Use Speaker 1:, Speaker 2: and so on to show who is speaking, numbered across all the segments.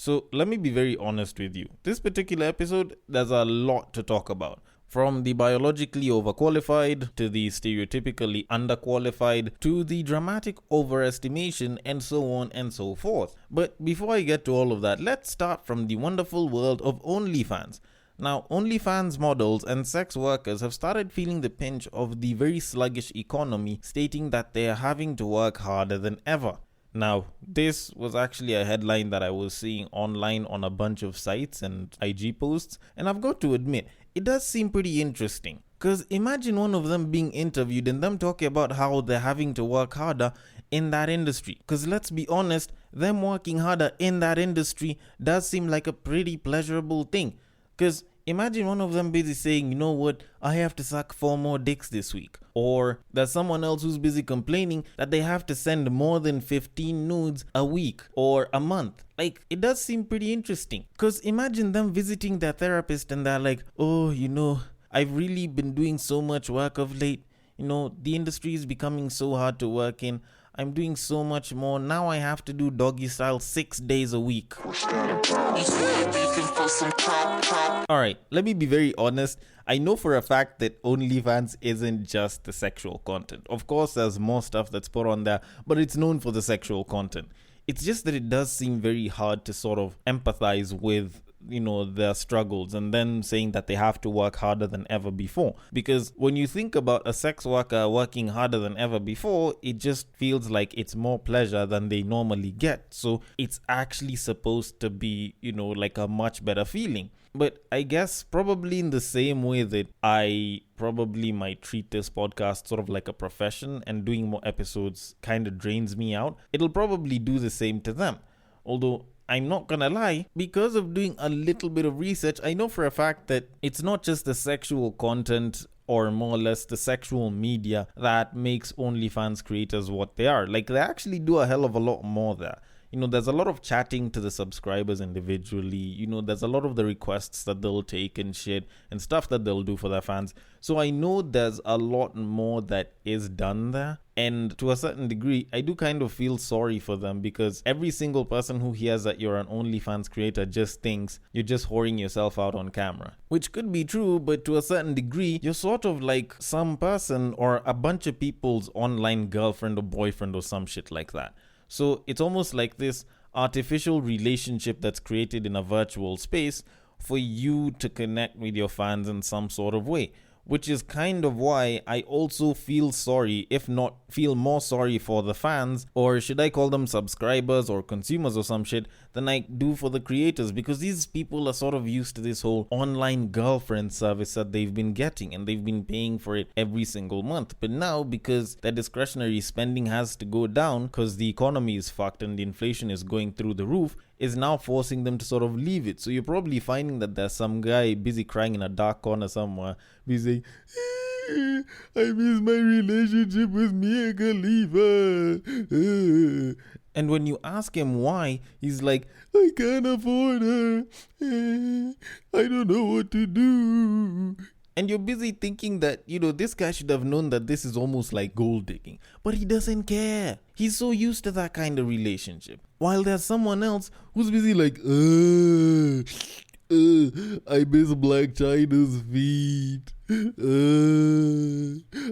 Speaker 1: So let me be very honest with you. This particular episode, there's a lot to talk about. From the biologically overqualified to the stereotypically underqualified to the dramatic overestimation and so on and so forth. But before I get to all of that, let's start from the wonderful world of OnlyFans. Now, OnlyFans models and sex workers have started feeling the pinch of the very sluggish economy, stating that they are having to work harder than ever. Now, this was actually a headline that I was seeing online on a bunch of sites and IG posts, and I've got to admit, it does seem pretty interesting. Because imagine one of them being interviewed and them talking about how they're having to work harder in that industry. Because let's be honest, them working harder in that industry does seem like a pretty pleasurable thing. Because imagine one of them busy saying, you know what, I have to suck 4 more dicks this week. Or there's someone else who's busy complaining that they have to send more than 15 nudes a week or a month. Like, it does seem pretty interesting. Because imagine them visiting their therapist and they're like, oh, I've really been doing so much work of late. The industry is becoming so hard to work in. I'm doing so much more. Now I have to do doggy style 6 days a week. Alright, let me be very honest. I know for a fact that OnlyFans isn't just the sexual content. Of course, there's more stuff that's put on there, but it's known for the sexual content. It's just that it does seem very hard to sort of empathize with their struggles and then saying that they have to work harder than ever before. Because when you think about a sex worker working harder than ever before, it just feels like it's more pleasure than they normally get. So it's actually supposed to be, like a much better feeling. But I guess probably in the same way that I probably might treat this podcast sort of like a profession and doing more episodes kind of drains me out, it'll probably do the same to them. Although I'm not gonna lie, because of doing a little bit of research, I know for a fact that it's not just the sexual content or more or less the sexual media that makes OnlyFans creators what they are. Like, they actually do a hell of a lot more there. There's a lot of chatting to the subscribers individually. There's a lot of the requests that they'll take and shit and stuff that they'll do for their fans. So I know there's a lot more that is done there. And to a certain degree, I do kind of feel sorry for them because every single person who hears that you're an OnlyFans creator just thinks you're just whoring yourself out on camera. Which could be true, but to a certain degree, you're sort of like some person or a bunch of people's online girlfriend or boyfriend or some shit like that. So it's almost like this artificial relationship that's created in a virtual space for you to connect with your fans in some sort of way. Which is kind of why I also feel sorry, if not feel more sorry for the fans, or should I call them subscribers or consumers or some shit, than I do for the creators, because these people are sort of used to this whole online girlfriend service that they've been getting and they've been paying for it every single month. But now, because their discretionary spending has to go down because the economy is fucked and the inflation is going through the roof, is now forcing them to sort of leave it. So you're probably finding that there's some guy busy crying in a dark corner somewhere, busy saying, I miss my relationship with Mia Khalifa. And when you ask him why, he's like, I can't afford her. I don't know what to do. And you're busy thinking that, this guy should have known that this is almost like gold digging. But he doesn't care. He's so used to that kind of relationship. While there's someone else who's busy like, I miss Black China's feet.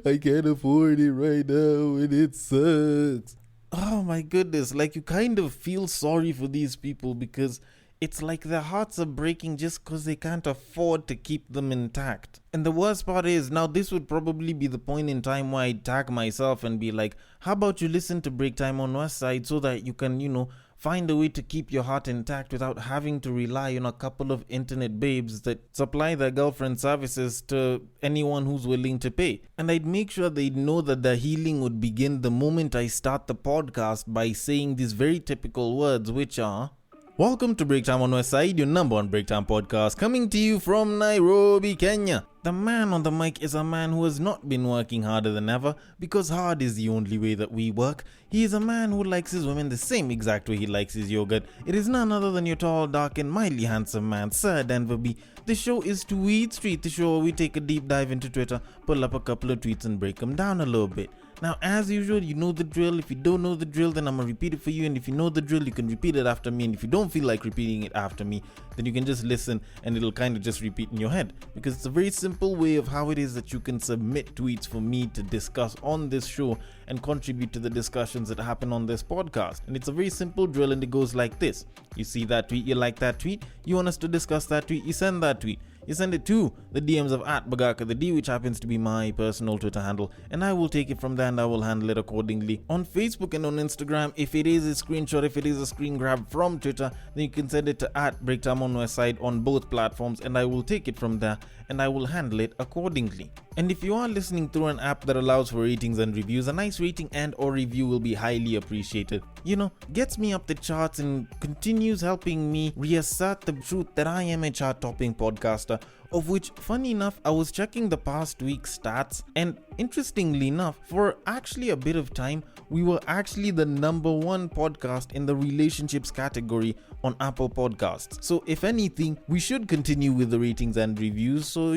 Speaker 1: I can't afford it right now and it sucks. Oh my goodness, like you kind of feel sorry for these people because it's like their hearts are breaking just because they can't afford to keep them intact. And the worst part is, now this would probably be the point in time where I'd tag myself and be like, how about you listen to Break Time on West Side so that you can, find a way to keep your heart intact without having to rely on a couple of internet babes that supply their girlfriend services to anyone who's willing to pay. And I'd make sure they'd know that the healing would begin the moment I start the podcast by saying these very typical words, which are, welcome to Break Time on West Side, your number one break time podcast, coming to you from Nairobi, Kenya. The man on the mic is a man who has not been working harder than ever, because hard is the only way that we work. He is a man who likes his women the same exact way he likes his yogurt. It is none other than your tall, dark, and mildly handsome man, Sir Denver B. The show is Tweetstreet, the show where we take a deep dive into Twitter, pull up a couple of tweets and break them down a little bit. Now, as usual, you know the drill. If you don't know the drill, then I'm gonna repeat it for you. And if you know the drill, you can repeat it after me. And if you don't feel like repeating it after me, then you can just listen and it'll kind of just repeat in your head. Because it's a very simple way of how it is that you can submit tweets for me to discuss on this show and contribute to the discussions that happen on this podcast. And it's a very simple drill, and it goes like this. You see that tweet, you like that tweet, you want us to discuss that tweet, you send that tweet. You send it to the DMs of @BagakaTheD, which happens to be my personal Twitter handle, and I will take it from there and I will handle it accordingly. On Facebook and on Instagram, if it is a screenshot, if it is a screen grab from Twitter, then you can send it to @BreakTimeOnWestside on both platforms, and I will take it from there and I will handle it accordingly. And if you are listening through an app that allows for ratings and reviews, a nice rating and or review will be highly appreciated. Gets me up the charts and continues helping me reassert the truth that I am a chart-topping podcaster, of which, funny enough, I was checking the past week's stats, and interestingly enough, for actually a bit of time, we were actually the #1 podcast in the relationships category on Apple Podcasts. So if anything, we should continue with the ratings and reviews so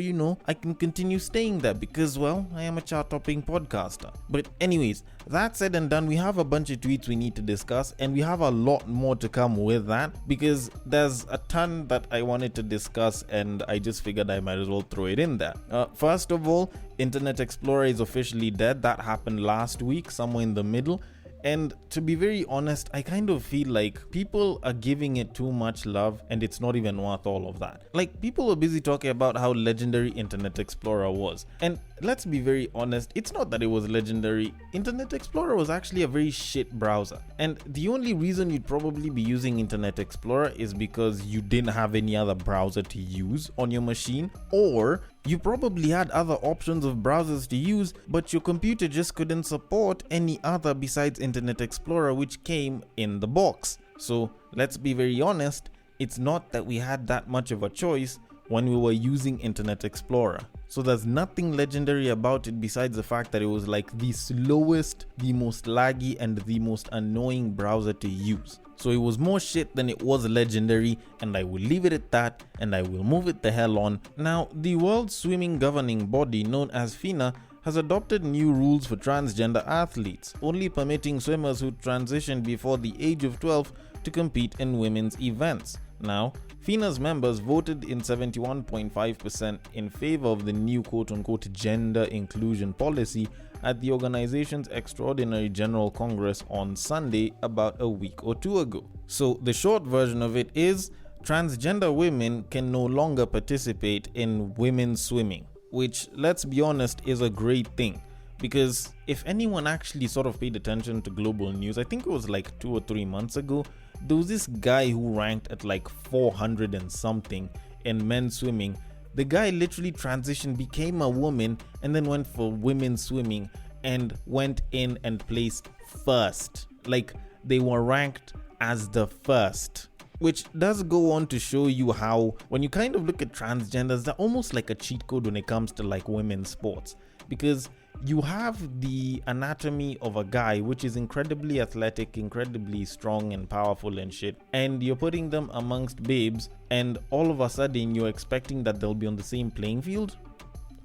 Speaker 1: I can continue staying there because, well, I am a chart-topping podcaster. But anyways, that said and done, we have a bunch of tweets we need to discuss, and we have a lot more to come with that because there's a ton that I wanted to discuss, and I just figured I might as well throw it in there. First of all, Internet Explorer is officially dead. That happened last week, somewhere in the middle. And to be very honest, I kind of feel like people are giving it too much love and it's not even worth all of that. Like, people are busy talking about how legendary Internet Explorer was. And let's be very honest, it's not that it was legendary. Internet Explorer was actually a very shit browser. And the only reason you'd probably be using Internet Explorer is because you didn't have any other browser to use on your machine, or you probably had other options of browsers to use, but your computer just couldn't support any other besides Internet Explorer, which came in the box. So let's be very honest, it's not that we had that much of a choice when we were using Internet Explorer. So there's nothing legendary about it besides the fact that it was like the slowest, the most laggy, and the most annoying browser to use. So it was more shit than it was legendary, and I will leave it at that, and I will move it the hell on. Now, the World Swimming Governing Body, known as FINA, has adopted new rules for transgender athletes, only permitting swimmers who transitioned before the age of 12 to compete in women's events. Now, FINA's members voted in 71.5% in favor of the new quote-unquote gender inclusion policy at the organization's Extraordinary General Congress on Sunday, about a week or two ago. So the short version of it is transgender women can no longer participate in women's swimming, which, let's be honest, is a great thing. Because if anyone actually sort of paid attention to global news, I think it was like 2 or 3 months ago, there was this guy who ranked at like 400 and something in men's swimming. The guy literally transitioned, became a woman, and then went for women's swimming and went in and placed first. Like, they were ranked as the first. Which does go on to show you how, when you kind of look at transgenders, they're almost like a cheat code when it comes to like women's sports. Because you have the anatomy of a guy, which is incredibly athletic, incredibly strong and powerful and shit, and you're putting them amongst babes, and all of a sudden you're expecting that they'll be on the same playing field?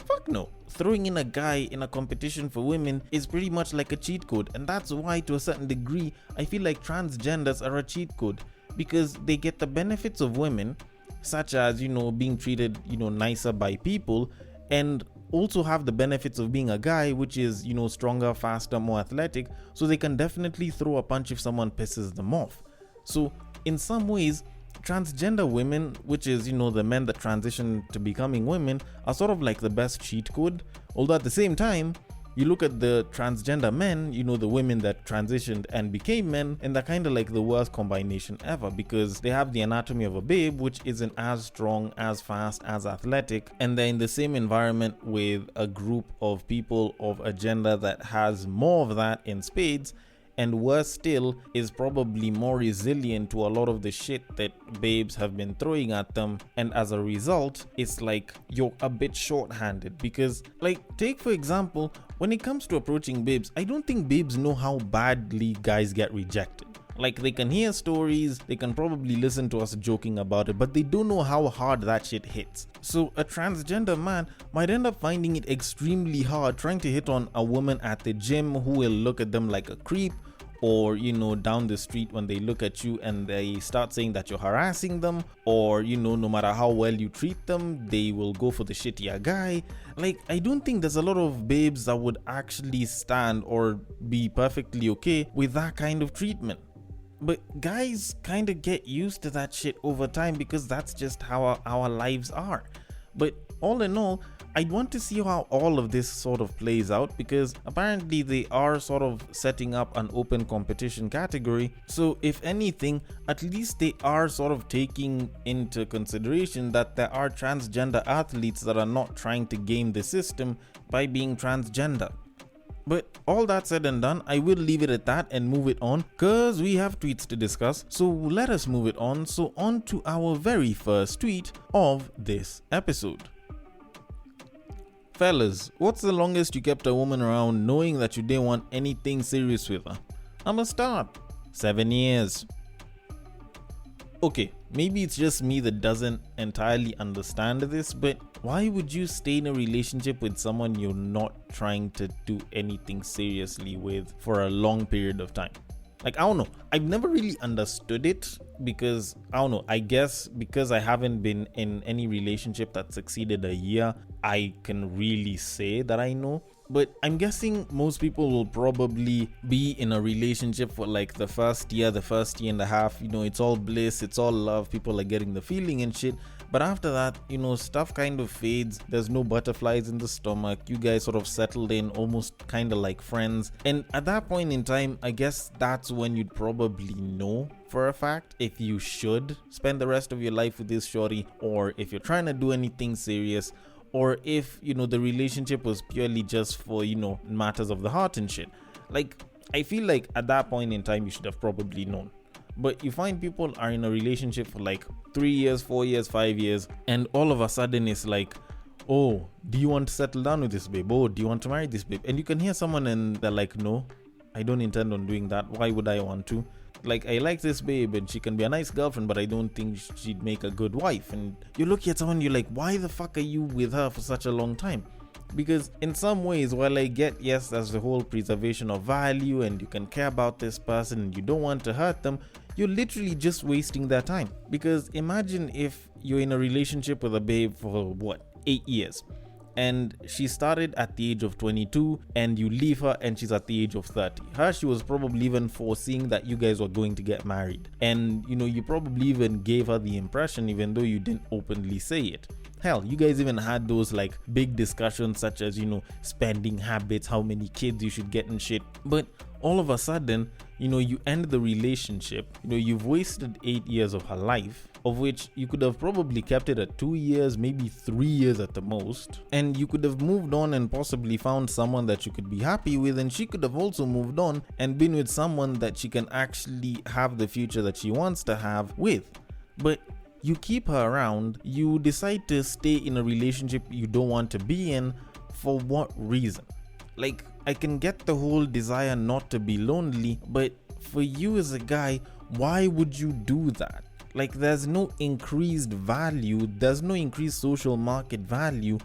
Speaker 1: Fuck no. Throwing in a guy in a competition for women is pretty much like a cheat code, and that's why, to a certain degree, I feel like transgenders are a cheat code, because they get the benefits of women, such as, being treated, nicer by people, and also have the benefits of being a guy, which is, stronger, faster, more athletic, so they can definitely throw a punch if someone pisses them off. So in some ways, transgender women, which is, the men that transition to becoming women, are sort of like the best cheat code. Although at the same time, you look at the transgender men, the women that transitioned and became men, and they're kind of like the worst combination ever, because they have the anatomy of a babe, which isn't as strong, as fast, as athletic, and they're in the same environment with a group of people of a gender that has more of that in spades, and worse still, is probably more resilient to a lot of the shit that babes have been throwing at them. And as a result, it's like you're a bit short-handed, because, like, take for example, when it comes to approaching babes, I don't think babes know how badly guys get rejected. Like, they can hear stories, they can probably listen to us joking about it, but they don't know how hard that shit hits. So a transgender man might end up finding it extremely hard trying to hit on a woman at the gym who will look at them like a creep, or down the street when they look at you and they start saying that you're harassing them, or no matter how well you treat them, they will go for the shittier guy. Like, I don't think there's a lot of babes that would actually stand or be perfectly okay with that kind of treatment. But guys kind of get used to that shit over time because that's just how our lives are. But all in all, I'd want to see how all of this sort of plays out, because apparently they are sort of setting up an open competition category. So if anything, at least they are sort of taking into consideration that there are transgender athletes that are not trying to game the system by being transgender. But all that said and done, I will leave it at that and move it on, cause we have tweets to discuss. So let us move it on. So on to our very first tweet of this episode. Fellas, what's the longest you kept a woman around knowing that you didn't want anything serious with her? I'ma start. 7 years. Okay, maybe it's just me that doesn't entirely understand this, but why would you stay in a relationship with someone you're not trying to do anything seriously with for a long period of time? Like, I don't know. I've never really understood it because, I don't know, I guess because I haven't been in any relationship that succeeded a year, I can really say that I know. But I'm guessing most people will probably be in a relationship for like the first year and a half. It's all bliss, it's all love, people are getting the feeling and shit. But after that, stuff kind of fades. There's no butterflies in the stomach. You guys sort of settled in, almost kind of like friends. And at that point in time, I guess that's when you'd probably know for a fact if you should spend the rest of your life with this shorty, or if you're trying to do anything serious, or if, the relationship was purely just for, matters of the heart and shit. Like, I feel like at that point in time, you should have probably known. But you find people are in a relationship for like 3 years, 4 years, 5 years, and all of a sudden it's like, oh, do you want to settle down with this babe? Oh, do you want to marry this babe? And you can hear someone and they're like, no, I don't intend on doing that. Why would I want to? Like, I like this babe and she can be a nice girlfriend, but I don't think she'd make a good wife. And you look at someone, you're like, why the fuck are you with her for such a long time? Because in some ways, while I get, yes, there's the whole preservation of value and you can care about this person and you don't want to hurt them, you're literally just wasting their time. Because imagine if you're in a relationship with a babe for 8 years, and she started at the age of 22 and you leave her and she's at the age of 30. She was probably even foreseeing that you guys were going to get married, and you probably even gave her the impression, even though you didn't openly say it. Hell, you guys even had those like big discussions such as, spending habits, how many kids you should get and shit. But all of a sudden, you end the relationship. You've wasted 8 years of her life, of which you could have probably kept it at 2 years, maybe 3 years at the most. And you could have moved on and possibly found someone that you could be happy with. And she could have also moved on and been with someone that she can actually have the future that she wants to have with. But you keep her around, you decide to stay in a relationship you don't want to be in. For what reason? Like, I can get the whole desire not to be lonely, but for you as a guy, why would you do that? Like, there's no increased value, there's no increased social market value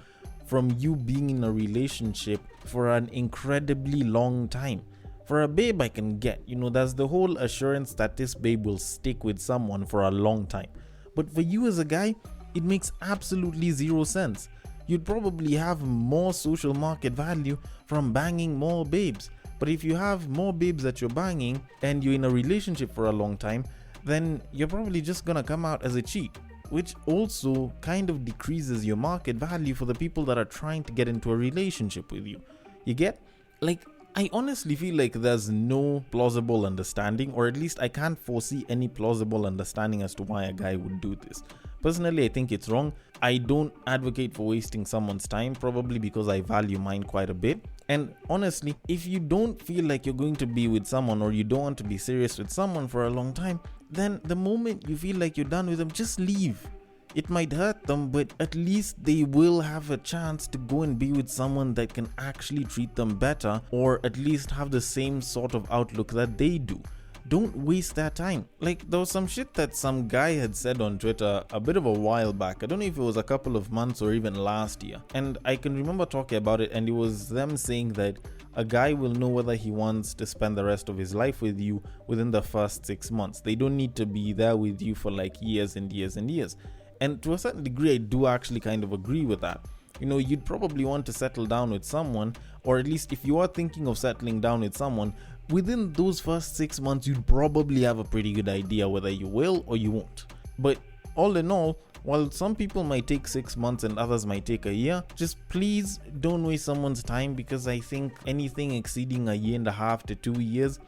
Speaker 1: from you being in a relationship for an incredibly long time. For a babe, I can get, there's the whole assurance that this babe will stick with someone for a long time. But for you as a guy, it makes absolutely zero sense. You'd probably have more social market value from banging more babes. But if you have more babes that you're banging and you're in a relationship for a long time, then you're probably just gonna come out as a cheat, which also kind of decreases your market value for the people that are trying to get into a relationship with you. You get? Like, I honestly feel like there's no plausible understanding, or at least I can't foresee any plausible understanding as to why a guy would do this. Personally, I think it's wrong. I don't advocate for wasting someone's time, probably because I value mine quite a bit. And honestly, if you don't feel like you're going to be with someone, or you don't want to be serious with someone for a long time, then the moment you feel like you're done with them, just leave. It might hurt them, but at least they will have a chance to go and be with someone that can actually treat them better, or at least have the same sort of outlook that they do. don't waste that time. Like, there was some shit that some guy had said on Twitter a bit of a while back. I don't know if it was a couple of months or even last year. And I can remember talking about it, and it was them saying that a guy will know whether he wants to spend the rest of his life with you within the first 6 months. They don't need to be there with you for like years and years and years. And to a certain degree, I do actually kind of agree with that. You'd probably want to settle down with someone, or at least if you are thinking of settling down with someone, within those first 6 months, you'd probably have a pretty good idea whether you will or you won't. But all in all, while some people might take 6 months and others might take a year, just please don't waste someone's time, because I think anything exceeding a year and a half to 2 years,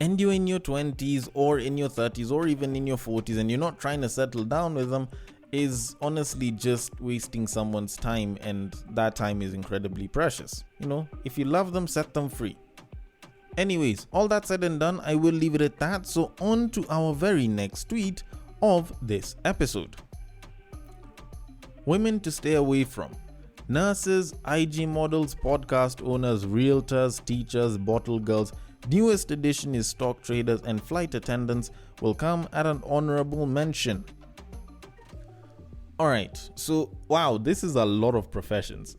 Speaker 1: and you're in your 20s or in your 30s or even in your 40s and you're not trying to settle down with them, is honestly just wasting someone's time, and that time is incredibly precious. If you love them, set them free. Anyways, all that said and done, I will leave it at that. So on to our very next tweet of this episode. Women to stay away from: nurses, IG models, podcast owners, realtors, teachers, bottle girls. Newest addition is stock traders, and flight attendants will come at an honorable mention. Alright, so wow, this is a lot of professions.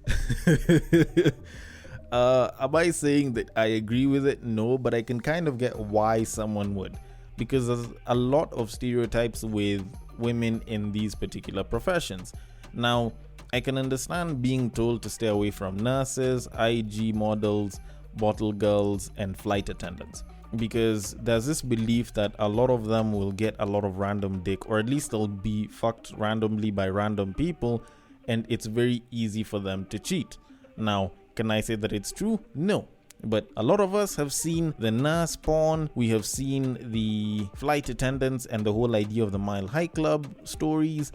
Speaker 1: Am I saying that I agree with it? No, but I can kind of get why someone would. Because there's a lot of stereotypes with women in these particular professions. Now, I can understand being told to stay away from nurses, IG models, bottle girls, and flight attendants, because there's this belief that a lot of them will get a lot of random dick, or at least they'll be fucked randomly by random people, and it's very easy for them to cheat. Now, can I say that it's true? No. But a lot of us have seen the nurse porn, we have seen the flight attendants and the whole idea of the Mile High Club stories,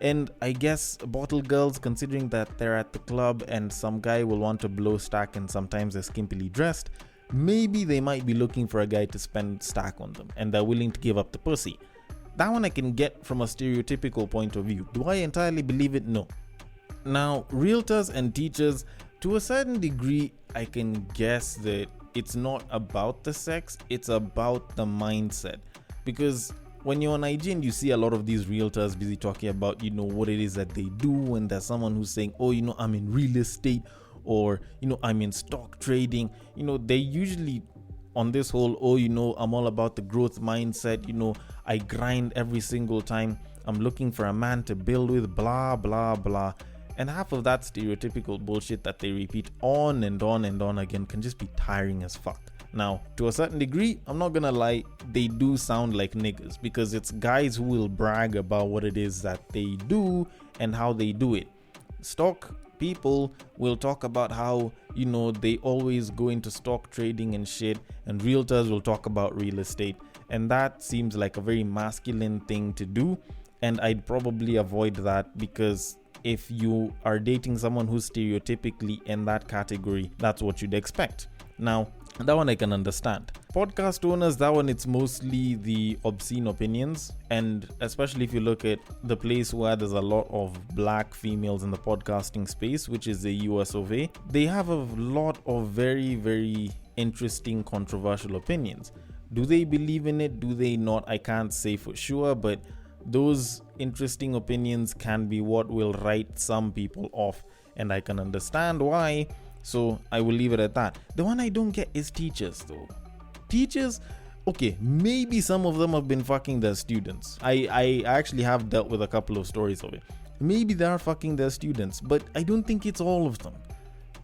Speaker 1: and I guess bottle girls, considering that they're at the club and some guy will want to blow stack and sometimes they're skimpily dressed, maybe they might be looking for a guy to spend stack on them and they're willing to give up the pussy. That one I can get from a stereotypical point of view. Do I entirely believe it? No. Now, realtors and teachers, to a certain degree, I can guess that it's not about the sex, it's about the mindset. Because when you're on IG and you see a lot of these realtors busy talking about, what it is that they do, and there's someone who's saying, oh, I'm in real estate, or, I'm in stock trading, they usually on this whole, I'm all about the growth mindset, I grind every single time, I'm looking for a man to build with, blah, blah, blah. And half of that stereotypical bullshit that they repeat on and on and on again can just be tiring as fuck. Now, to a certain degree, I'm not gonna lie, they do sound like niggas, because it's guys who will brag about what it is that they do and how they do it. Stock people will talk about how, they always go into stock trading and shit, and realtors will talk about real estate. And that seems like a very masculine thing to do, and I'd probably avoid that, because if you are dating someone who's stereotypically in that category, that's what you'd expect. Now, that one I can understand. Podcast owners, that one, it's mostly the obscene opinions, and especially if you look at the place where there's a lot of black females in the podcasting space, which is the US of A, they have a lot of very, very interesting, controversial opinions. Do they believe in it? Do they not? I can't say for sure, but those interesting opinions can be what will write some people off, and I can understand why. So I will leave it at that. The one I don't get is teachers though. Teachers, okay, maybe some of them have been fucking their students. I actually have dealt with a couple of stories of it. Maybe they are fucking their students, but I don't think it's all of them.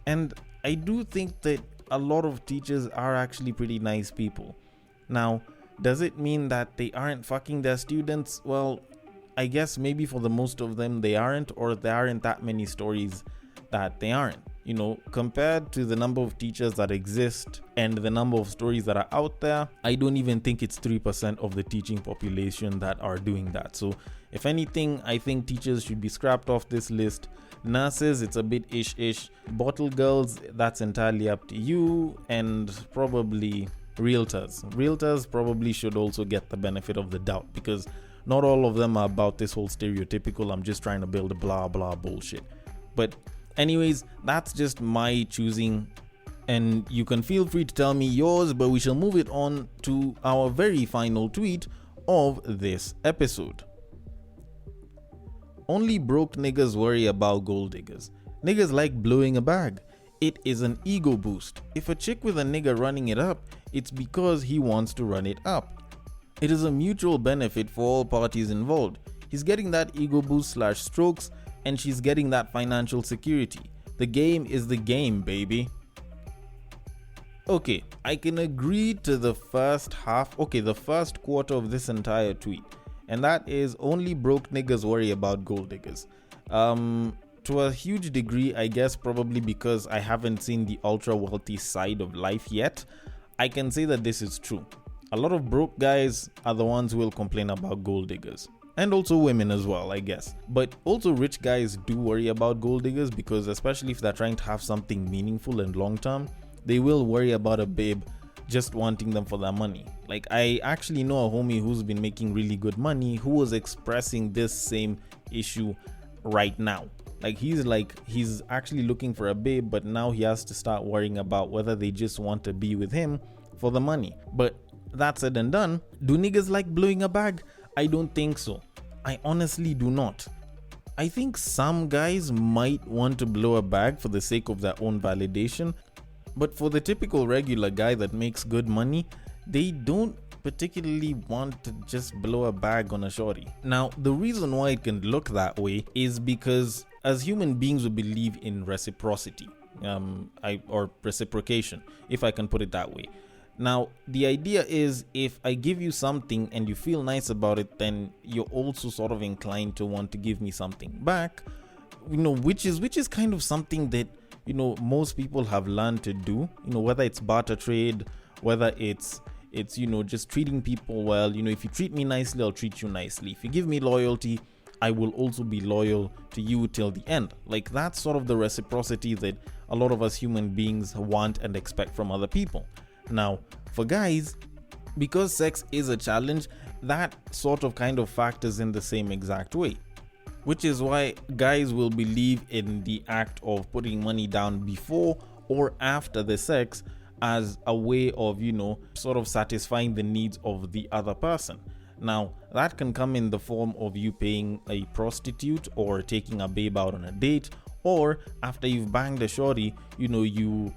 Speaker 1: And I do think that a lot of teachers are actually pretty nice people. Now, does it mean that they aren't fucking their students? Well, I guess maybe for the most of them they aren't, or there aren't that many stories that they aren't. Compared to the number of teachers that exist and the number of stories that are out there, I don't even think it's 3% of the teaching population that are doing that. So if anything, I think teachers should be scrapped off this list. Nurses, it's a bit ish. Bottle girls, that's entirely up to you. And probably realtors probably should also get the benefit of the doubt, because not all of them are about this whole stereotypical, I'm just trying to build a blah blah bullshit. But anyways, that's just my choosing And you can feel free to tell me yours, but we shall move it on to our very final tweet of this episode. Only broke niggas worry about gold diggers. Niggas like blowing a bag. It is an ego boost. If a chick with a nigga running it up, it's because he wants to run it up. It is a mutual benefit for all parties involved. He's getting that ego boost / strokes, and she's getting that financial security. The game is the game, baby. Okay, I can agree to the first quarter of this entire tweet, and that is only broke niggas worry about gold diggers. To a huge degree, I guess probably because I haven't seen the ultra wealthy side of life yet, I can say that this is true. A lot of broke guys are the ones who will complain about gold diggers. And also women as well, I guess. But also rich guys do worry about gold diggers because especially if they're trying to have something meaningful and long term, they will worry about a babe just wanting them for their money. Like, I actually know a homie who's been making really good money who was expressing this same issue right now. Like, he's actually looking for a babe, but now he has to start worrying about whether they just want to be with him for the money. But that said and done, do niggas like blowing a bag? I don't think so. I honestly do not. I think some guys might want to blow a bag for the sake of their own validation, but for the typical regular guy that makes good money, they don't particularly want to just blow a bag on a shorty. Now, the reason why it can look that way is because as human beings we believe in reciprocity, or reciprocation, if I can put it that way. Now, the idea is if I give you something and you feel nice about it, then you're also sort of inclined to want to give me something back, which is kind of something that, most people have learned to do, whether it's barter trade, whether it's just treating people well. If you treat me nicely, I'll treat you nicely. If you give me loyalty, I will also be loyal to you till the end. Like, that's sort of the reciprocity that a lot of us human beings want and expect from other people. Now, for guys, because sex is a challenge, that sort of kind of factors in the same exact way, which is why guys will believe in the act of putting money down before or after the sex as a way of, sort of satisfying the needs of the other person. Now, that can come in the form of you paying a prostitute or taking a babe out on a date, or after you've banged a shorty, you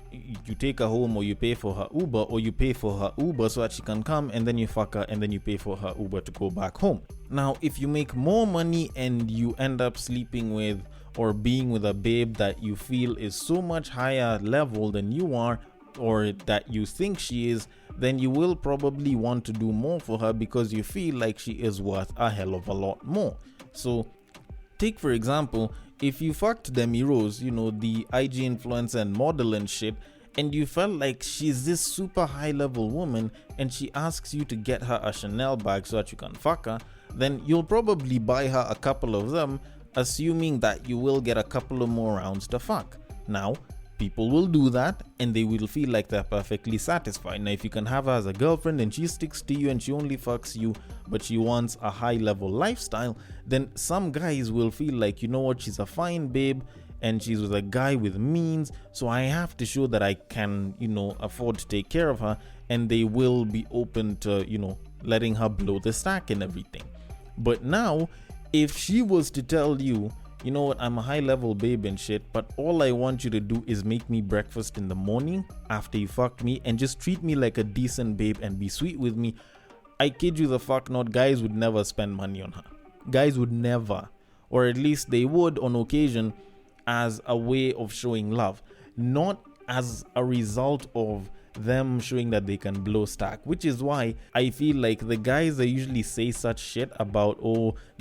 Speaker 1: take her home, or you pay for her Uber, or you pay for her Uber so that she can come, and then you fuck her, and then you pay for her Uber to go back home. Now, if you make more money and you end up sleeping with or being with a babe that you feel is so much higher level than you are, or that you think she is, then you will probably want to do more for her because you feel like she is worth a hell of a lot more. So take for example, if you fucked Demi Rose, the IG influencer and model and shit, and you felt like she's this super high level woman and she asks you to get her a Chanel bag so that you can fuck her, then you'll probably buy her a couple of them, assuming that you will get a couple of more rounds to fuck. Now, people will do that and they will feel like they're perfectly satisfied. Now, if you can have her as a girlfriend and she sticks to you and she only fucks you, but she wants a high level lifestyle, then some guys will feel like, she's a fine babe and she's with a guy with means, so I have to show that I can, afford to take care of her, and they will be open to, letting her blow the stack and everything. But now, if she was to tell you, you know what, I'm a high level babe and shit, but all I want you to do is make me breakfast in the morning after you fucked me and just treat me like a decent babe and be sweet with me, I kid you the fuck not, guys would never spend money on her. Guys would never, or at least they would on occasion as a way of showing love, not as a result of them showing that they can blow stack, which is why I feel like the guys that usually say such shit about,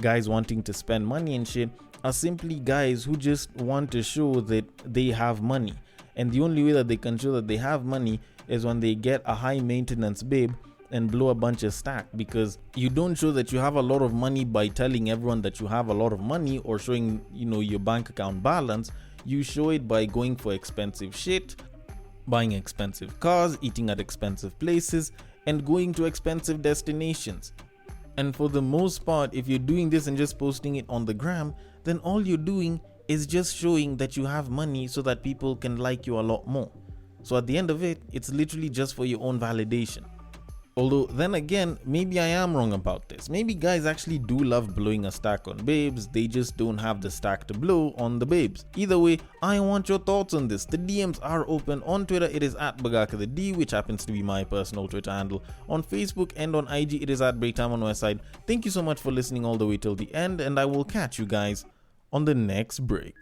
Speaker 1: guys wanting to spend money and shit, are simply guys who just want to show that they have money. And the only way that they can show that they have money is when they get a high maintenance babe and blow a bunch of stack, because you don't show that you have a lot of money by telling everyone that you have a lot of money or showing, your bank account balance. You show it by going for expensive shit, buying expensive cars, eating at expensive places, and going to expensive destinations. And for the most part, if you're doing this and just posting it on the gram, then all you're doing is just showing that you have money so that people can like you a lot more. So at the end of it, it's literally just for your own validation. Although, then again, maybe I am wrong about this. Maybe guys actually do love blowing a stack on babes, they just don't have the stack to blow on the babes. Either way, I want your thoughts on this. The DMs are open. On Twitter, it is at BagakaTheD, which happens to be my personal Twitter handle. On Facebook and on IG, it is at Breaktime on Westside. Thank you so much for listening all the way till the end, and I will catch you guys on the next break.